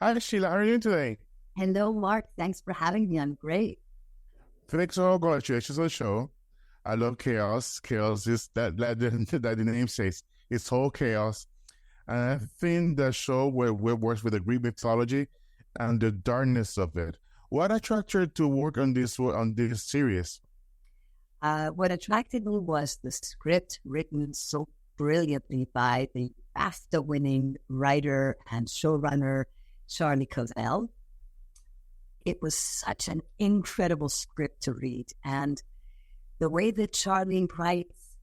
Hi, Sheila. How are you doing today? Hello, Mark. Thanks for having me. I'm great. Thanks for all congratulations on the show. I love chaos. Chaos is that the name says. It's whole chaos. And I think the show where works with the Greek mythology and the darkness of it. What attracted you to work on this series? What attracted me was the script written so brilliantly by the BAFTA-winning writer and showrunner Charlie Covell. It was such an incredible script to read, and the way that Charlie writes,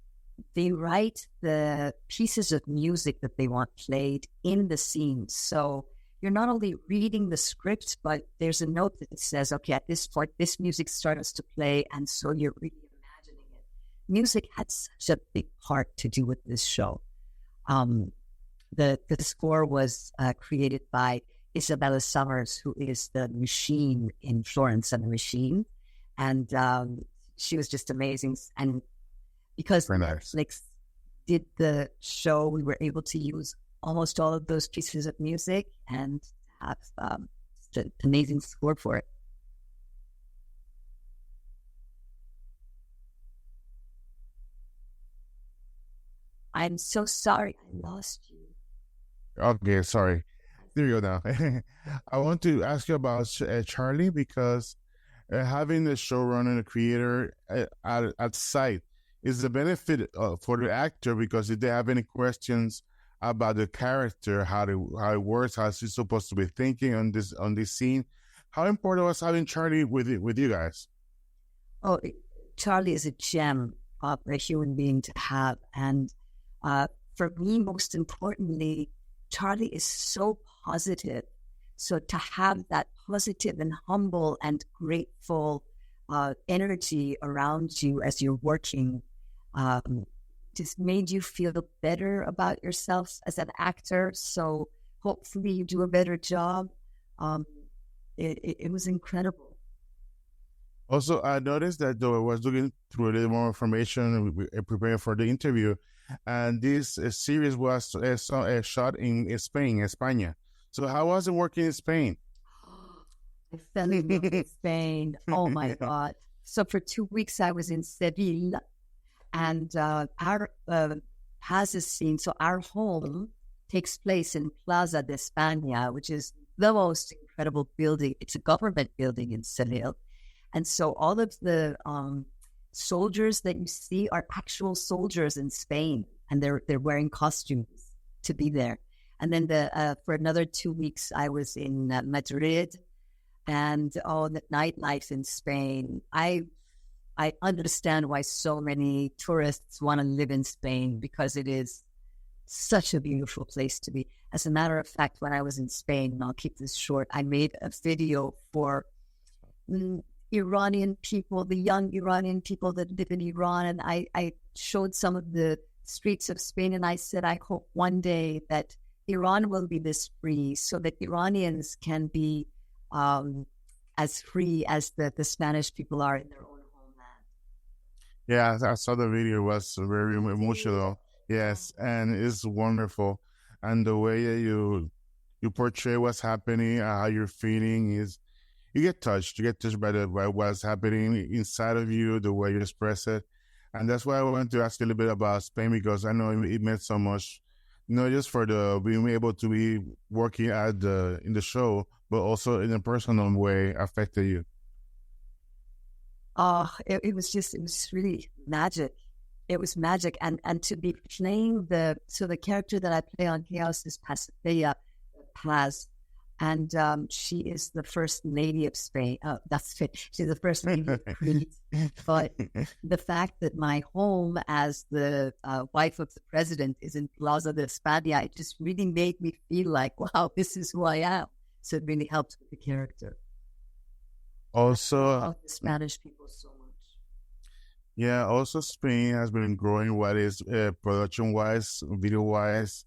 they write the pieces of music that they want played in the scene. So you're not only reading the script, but there's a note that says, okay, at this point, this music starts to play. And so you're really imagining it. Music had such a big part to do with this show. Um, the score was created by Isabella Summers, who is the machine in Florence and the Machine. And she was just amazing. And because Very nice. Netflix did the show, we were able to use almost all of those pieces of music and have just an amazing score for it. I'm so sorry I lost you. Okay, sorry. There you go now. I want to ask you about Charlie because having the showrunner and the creator at site is the benefit for the actor because if they have any questions about the character, how it works, how she's supposed to be thinking on this scene, how important was having Charlie with you guys? Oh, Charlie is a gem of a human being to have. And for me, most importantly, Charlie is so positive. So to have that positive and humble and grateful energy around you as you're working um, just made you feel better about yourself as an actor. So hopefully you do a better job. Um, it was incredible. Also, I noticed that though I was looking through a little more information preparing for the interview, and this series was shot in Spain, España. So how was it working in Spain? I fell in love with Spain. Oh my God. So for 2 weeks, I was in Seville and our has a scene. So our home takes place in Plaza de España, which is the most incredible building. It's a government building in Seville. And so all of the soldiers that you see are actual soldiers in Spain, and they're wearing costumes to be there. And then for another 2 weeks, I was in Madrid, and the nightlife in Spain. I understand why so many tourists want to live in Spain because it is such a beautiful place to be. As a matter of fact, when I was in Spain, and I'll keep this short, I made a video for Iranian people, the young Iranian people that live in Iran. And I showed some of the streets of Spain and I said, I hope one day that Iran will be this free so that Iranians can be as free as the Spanish people are in their own homeland. Yeah, I saw the video. It was very emotional. Oh, Yes, and it's wonderful, and the way that you portray what's happening, how you're feeling is you get touched. You get touched by what's happening inside of you, the way you express it, and that's why I wanted to ask you a little bit about Spain because I know it meant so much, not just for the being able to be working at the in the show, but also in a personal way affected you. it was just, it was really magic. It was magic. And to be playing the character that I play on Chaos is Pasipea Paz. And she is the first lady of Spain. That's it. She's the first lady of Crete. But the fact that my home as the wife of the president is in Plaza de España, it just really made me feel like, wow, this is who I am. So it really helped with the character. I Also, love the Spanish people so much. yeah, also Spain has been growing what is production wise, video wise.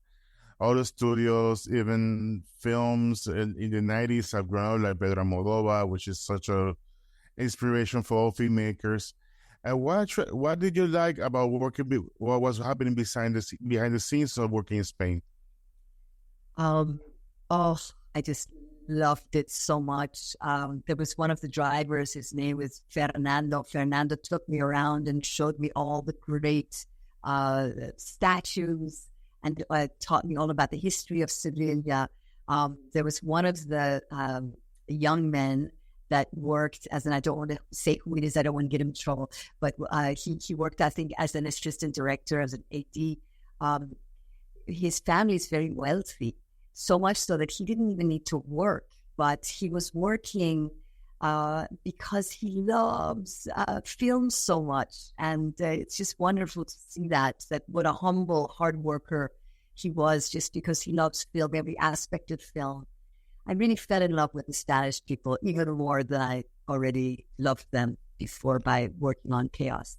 All the studios, even films in the 90s have grown like Pedro Moldova, which is such a inspiration for all filmmakers. And what did you like about what was happening behind the scenes of working in Spain? Um, oh, I just loved it so much. There was one of the drivers, his name was Fernando. Fernando took me around and showed me all the great statues and taught me all about the history of Sevilla. There was one of the young men that worked as, and I don't want to say who it is, I don't want to get him in trouble, but he worked, I think, as an assistant director, as an AD. His family is very wealthy, so much so that he didn't even need to work, but he was working because he loves film so much. And it's just wonderful to see that what a humble, hard worker he was, just because he loves film, every aspect of film. I really fell in love with the Spanish people, even more than I already loved them before by working on Kaos.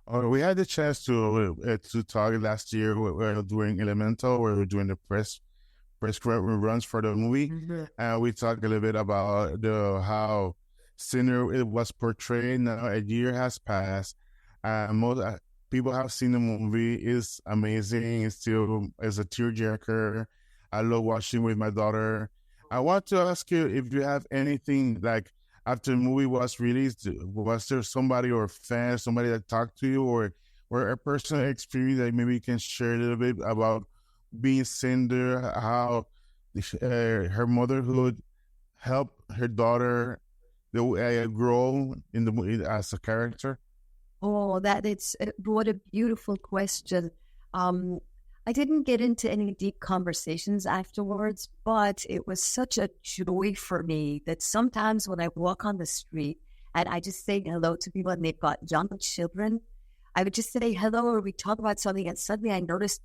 We had the chance to talk last year during Elemental, where we were doing the press runs for the movie, and we talked a little bit about how Cine it was portrayed. Now a year has passed, most people have seen the movie. It's amazing. It's still is a tearjerker. I love watching with my daughter. I want to ask you if you have anything like after the movie was released, was there somebody or a fan, somebody that talked to you, or a personal experience that maybe you can share a little bit about being Cinder, how her motherhood helped her daughter grow in the movie as a character? Oh, what a beautiful question. I didn't get into any deep conversations afterwards, but it was such a joy for me that sometimes when I walk on the street and I just say hello to people and they've got young children, I would just say hello or we talk about something and suddenly I notice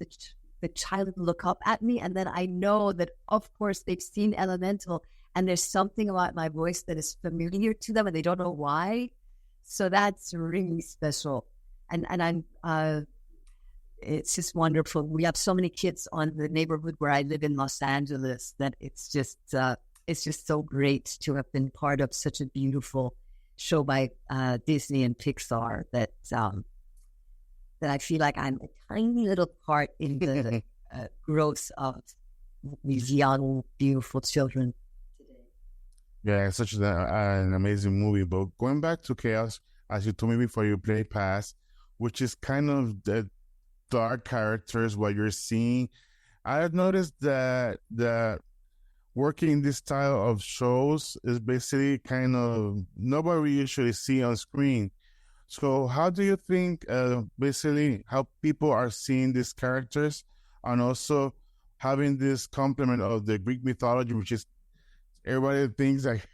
the child look up at me, and then I know that, of course, they've seen Elemental and there's something about my voice that is familiar to them and they don't know why. So that's really special. And I'm... it's just wonderful. We have so many kids on the neighborhood where I live in Los Angeles that it's just so great to have been part of such a beautiful show by Disney and Pixar that I feel like I'm a tiny little part in the growth of these young, beautiful children today. Yeah, it's such an amazing movie. But going back to Chaos, as you told me before, you play Pass, which is kind of the dark characters what you're seeing. I've noticed that working this style of shows is basically kind of nobody usually see on screen. So how do you think basically how people are seeing these characters, and also having this complement of the Greek mythology, which is everybody thinks like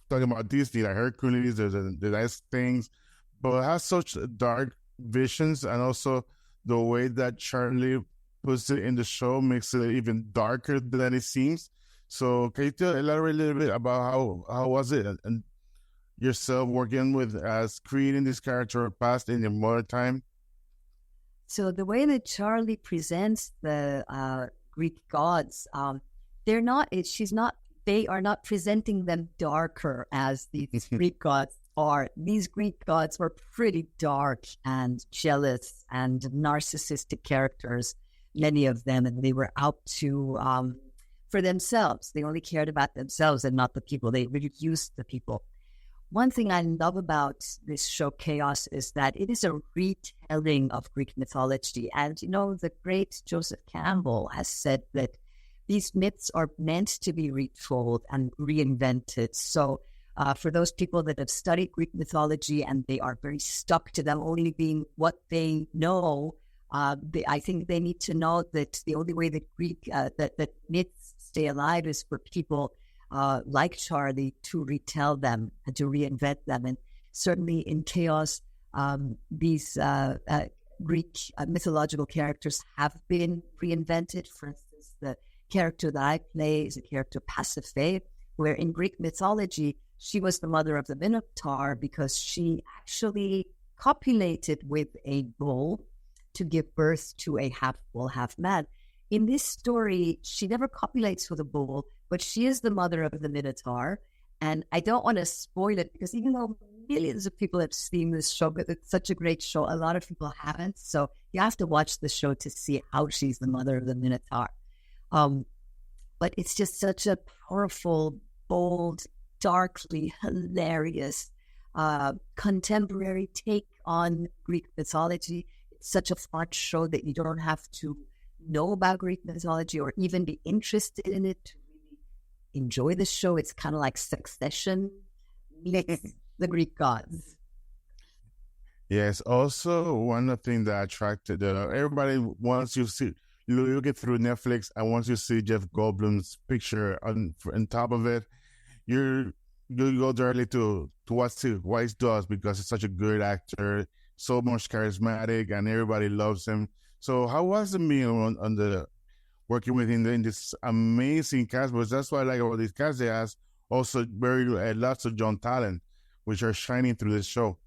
talking about Disney, like Hercules, the nice things, but it has such dark visions, and also the way that Charlie puts it in the show makes it even darker than it seems. So can you elaborate a little bit about how was it and yourself working with as creating this character past in your modern time? So the way that Charlie presents the Greek gods, they are not presenting them darker as these Greek gods are. These Greek gods were pretty dark and jealous and narcissistic characters, many of them, and they were out to for themselves. They only cared about themselves and not the people. They really used the people. One thing I love about this show, Chaos, is that it is a retelling of Greek mythology. And, the great Joseph Campbell has said that these myths are meant to be retold and reinvented. So for those people that have studied Greek mythology and they are very stuck to them only being what they know, I think they need to know that the only way that that myths stay alive is for people like Charlie to retell them and to reinvent them. And certainly in Chaos, these Greek mythological characters have been reinvented. For instance, the character that I play is a character Pasiphae, where in Greek mythology, she was the mother of the Minotaur because she actually copulated with a bull to give birth to a half bull, half man. In this story, she never copulates with a bull, but she is the mother of the Minotaur. And I don't want to spoil it because even though millions of people have seen this show, but it's such a great show, a lot of people haven't. So you have to watch the show to see how she's the mother of the Minotaur. but it's just such a powerful, bold, darkly hilarious contemporary take on Greek mythology. It's such a fun show that you don't have to know about Greek mythology or even be interested in it to really enjoy the show. It's kind of like Succession meets the Greek gods. Yes. Also, one of the things that attracted everybody once you see you look it through Netflix and once you see Jeff Goldblum's picture on top of it, you you go directly to what he does because he's such a good actor, so much charismatic, and everybody loves him. So, how was the meal on the working with him in this amazing cast? Because that's what I like about this cast. They has also very lots of young talent, which are shining through this show.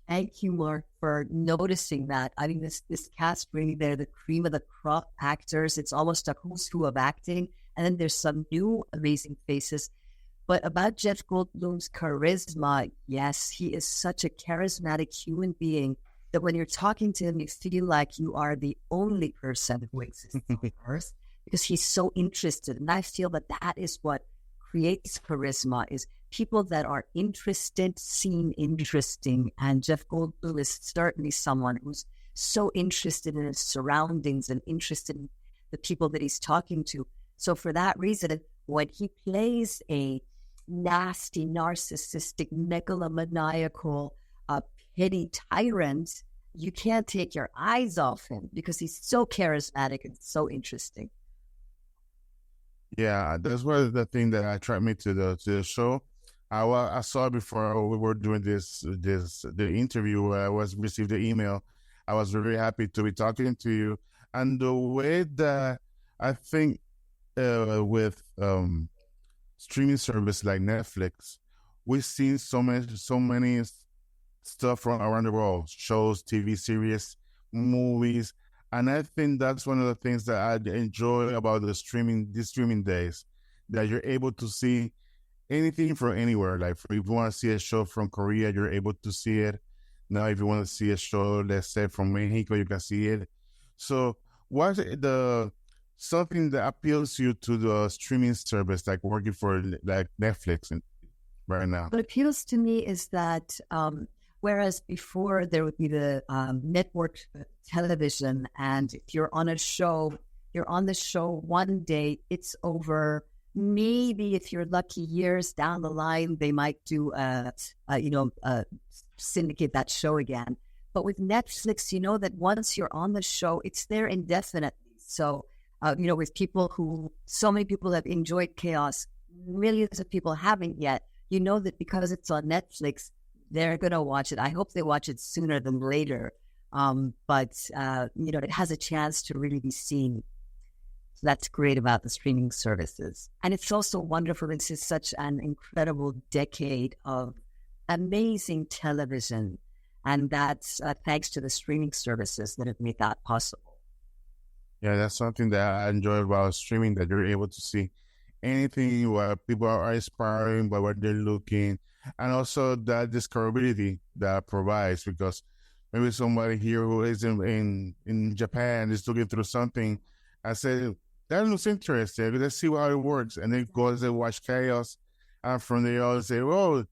Thank you, Mark, for noticing that. I mean, this cast really, they're the cream of the crop actors. It's almost a who's who of acting. And then there's some new amazing faces. But about Jeff Goldblum's charisma, yes, he is such a charismatic human being that when you're talking to him, you feel like you are the only person who exists on Earth because he's so interested. And I feel that that is what creates charisma, is people that are interested seem interesting. And Jeff Goldblum is certainly someone who's so interested in his surroundings and interested in the people that he's talking to. So for that reason, when he plays a nasty, narcissistic, megalomaniacal, petty tyrant, you can't take your eyes off him because he's so charismatic and so interesting. Yeah, that's one of the thing that attracted me to the show. I saw before we were doing the interview where I was received the email. I was very happy to be talking to you, and the way that I think with streaming service like Netflix, we've seen so many stuff from around the world, shows, TV series, movies, and I think that's one of the things that I enjoy about these streaming days, that you're able to see anything from anywhere. Like if you want to see a show from Korea, you're able to see it. Now, if you want to see a show, let's say from Mexico, you can see it. So, what's the something that appeals to you to the streaming service, like working for like Netflix right now? What appeals to me is that whereas before there would be the network television, and if you're on a show, you're on the show one day, it's over. Maybe if you're lucky, years down the line, they might do syndicate that show again. But with Netflix, you know that once you're on the show, it's there indefinitely. So, with so many people have enjoyed Chaos, millions of people haven't yet. You know that because it's on Netflix, they're going to watch it. I hope they watch it sooner than later. But it has a chance to really be seen. So that's great about the streaming services. And it's also wonderful. This is such an incredible decade of amazing television. And that's thanks to the streaming services that have made that possible. Yeah, that's something that I enjoy about streaming, that you're able to see anything where people are inspiring by what they're looking, and also that discoverability that provides, because maybe somebody here who is in Japan is looking through something. I say, that looks interesting. Let's see how it works. And then goes and watch Chaos. And from there, I'll say, oh,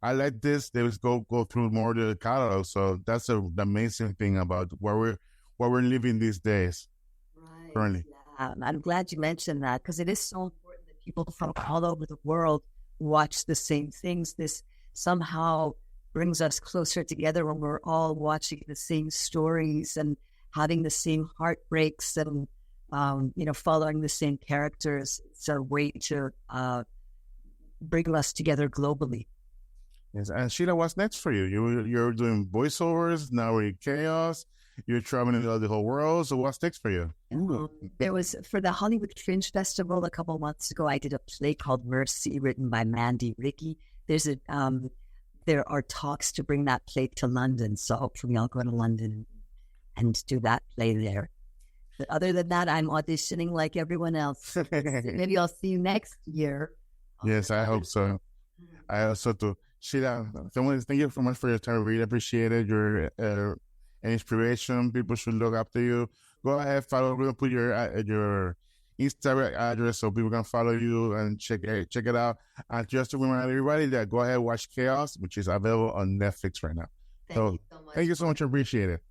I like this. They just go through more of the catalog. So that's the amazing thing about where we're living these days. Right. Currently. Yeah. I'm glad you mentioned that, because it is so important that people from all over the world watch the same things. This somehow brings us closer together when we're all watching the same stories and having the same heartbreaks and following the same characters. It's a way to bring us together globally. Yes, and Sheila, what's next for you? You're doing voiceovers now. We're in Chaos. You're traveling the whole world. So what's next for you? There was, for the Hollywood Fringe Festival a couple of months ago, I did a play called Mercy, written by Mandy Ricky. There are talks to bring that play to London, so hopefully I'll go to London and do that play there. But other than that, I'm auditioning like everyone else. Maybe I'll see you next year. Yes, I hope so. I also do. Sheila, thank you so much for your time. Really appreciate it. You're an inspiration. People should look up to you. Go ahead, follow. We'll put your Instagram address so people can follow you and check it out. And just to remind everybody that go ahead and watch Chaos, which is available on Netflix right now. Thank you so much. Thank you so much. I appreciate it.